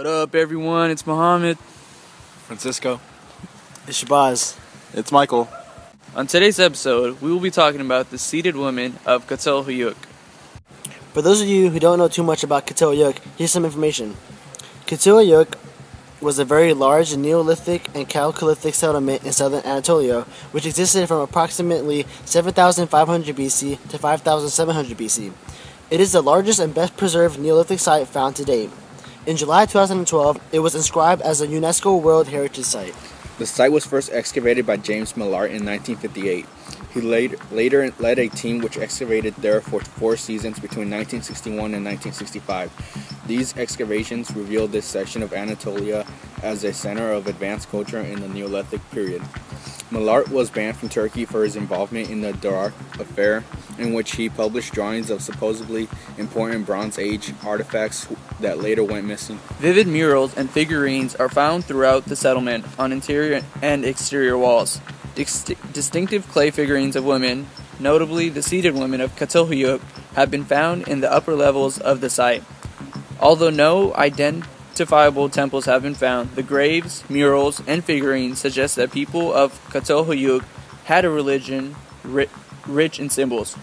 What up, everyone? It's Mohammad. Francisco. It's Shabaz. It's Michael. On today's episode, we will be talking about the seated women of Catal Huyuk. For those of you who don't know too much about Catal Huyuk, here's some information. Catal Huyuk was a very large Neolithic and Chalcolithic settlement in southern Anatolia, which existed from approximately 7,500 BC to 5,700 BC. It is the largest and best preserved Neolithic site found to date. In July 2012, it was inscribed as a UNESCO World Heritage Site. The site was first excavated by James Millard in 1958. He later led a team which excavated there for 4 seasons between 1961 and 1965. These excavations revealed this section of Anatolia as a center of advanced culture in the Neolithic period. Millard was banned from Turkey for his involvement in the Dark Affair, in which he published drawings of supposedly important Bronze Age artifacts that later went missing. Vivid murals and figurines are found throughout the settlement on interior and exterior walls. Distinctive clay figurines of women, notably the seated women of Catal Huyuk, have been found in the upper levels of the site. Although no identifiable temples have been found, the graves, murals, and figurines suggest that people of Catal Huyuk had a religion rich in symbols.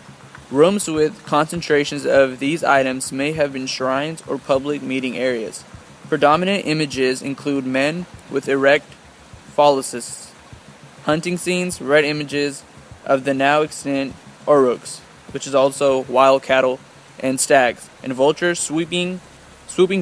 Rooms with concentrations of these items may have been shrines or public meeting areas. Predominant images include men with erect phalluses, hunting scenes, red images of the now extinct aurochs, which is also wild cattle, and stags, and vultures swooping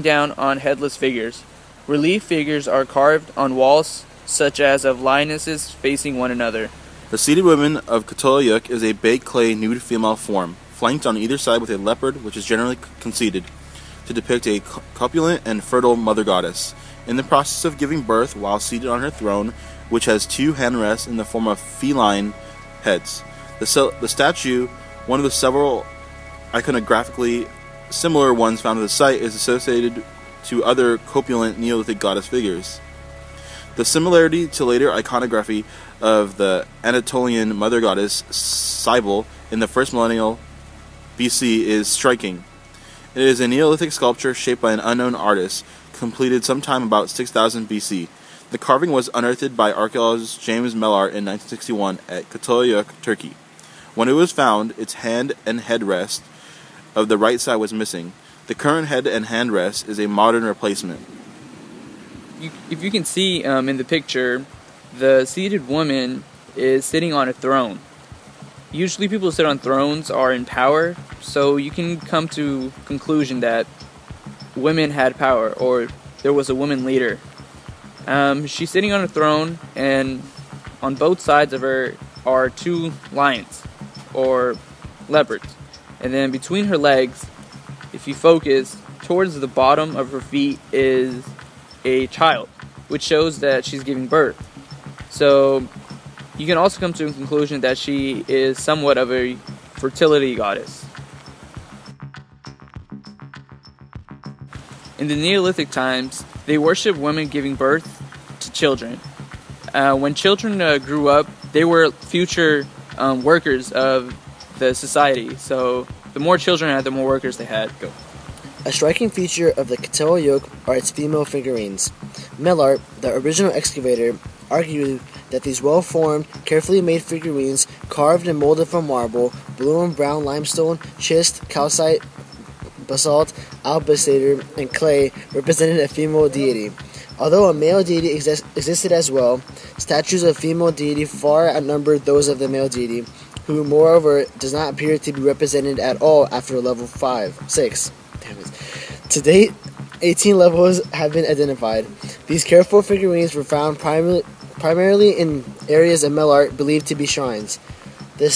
down on headless figures. Relief figures are carved on walls, such as of lionesses facing one another. The seated women of Catal Huyuk is a baked clay nude female form, flanked on either side with a leopard, which is generally conceited to depict a corpulent and fertile mother goddess, in the process of giving birth while seated on her throne, which has 2 handrests in the form of feline heads. The statue, one of the several iconographically similar ones found at the site, is associated to other corpulent Neolithic goddess figures. The similarity to later iconography of the Anatolian mother goddess Cybele in the first millennium BC is striking. It is a Neolithic sculpture shaped by an unknown artist, completed sometime about 6000 BC. The carving was unearthed by archaeologist James Millard in 1961 at Catal Huyuk, Turkey. When it was found, its hand and headrest of the right side was missing. The current head and handrest is a modern replacement. If you can see in the picture, the seated woman is sitting on a throne. Usually people who sit on thrones are in power, so you can come to conclusion that women had power, or there was a woman leader. She's sitting on a throne, and on both sides of her are 2 lions, or leopards. And then between her legs, if you focus, towards the bottom of her feet is a child, which shows that she's giving birth. So you can also come to a conclusion that she is somewhat of a fertility goddess. In the Neolithic times, they worshipped women giving birth to children. When children grew up, they were future workers of the society. So the more children had, the more workers they had. Go. A striking feature of the Catal Huyuk are its female figurines. Millard, the original excavator, argued that these well-formed, carefully made figurines, carved and molded from marble, blue and brown limestone, schist, calcite, basalt, albaster, and clay, represented a female deity. Although a male deity existed as well, statues of female deity far outnumbered those of the male deity, who, moreover, does not appear to be represented at all after level 6. To date, 18 levels have been identified. These careful figurines were found primarily in areas of Millard believed to be shrines. The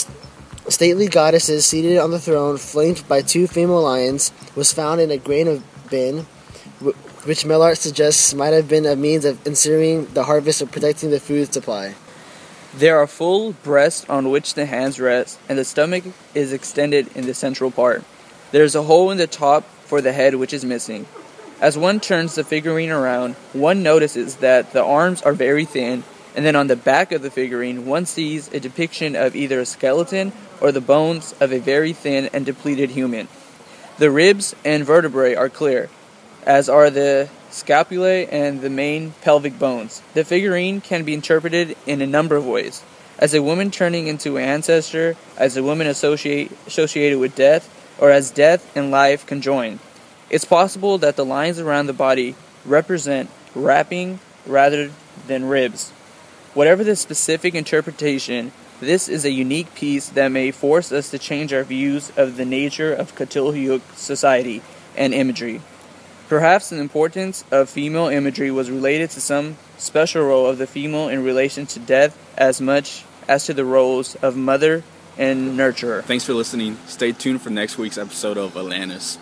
stately goddesses seated on the throne, flanked by 2 female lions, was found in a grain of bin, which Millard suggests might have been a means of ensuring the harvest or protecting the food supply. There are full breasts on which the hands rest, and the stomach is extended in the central part. There is a hole in the top for the head which is missing. As one turns the figurine around, one notices that the arms are very thin, and then on the back of the figurine, one sees a depiction of either a skeleton or the bones of a very thin and depleted human. The ribs and vertebrae are clear, as are the scapulae and the main pelvic bones. The figurine can be interpreted in a number of ways. As a woman turning into an ancestor, as a woman associated with death, or as death and life conjoined. It's possible that the lines around the body represent wrapping rather than ribs. Whatever the specific interpretation, this is a unique piece that may force us to change our views of the nature of Catal Huyuk society and imagery. Perhaps the importance of female imagery was related to some special role of the female in relation to death as much as to the roles of mother and nurturer. Thanks for listening. Stay tuned for next week's episode of Atlantis.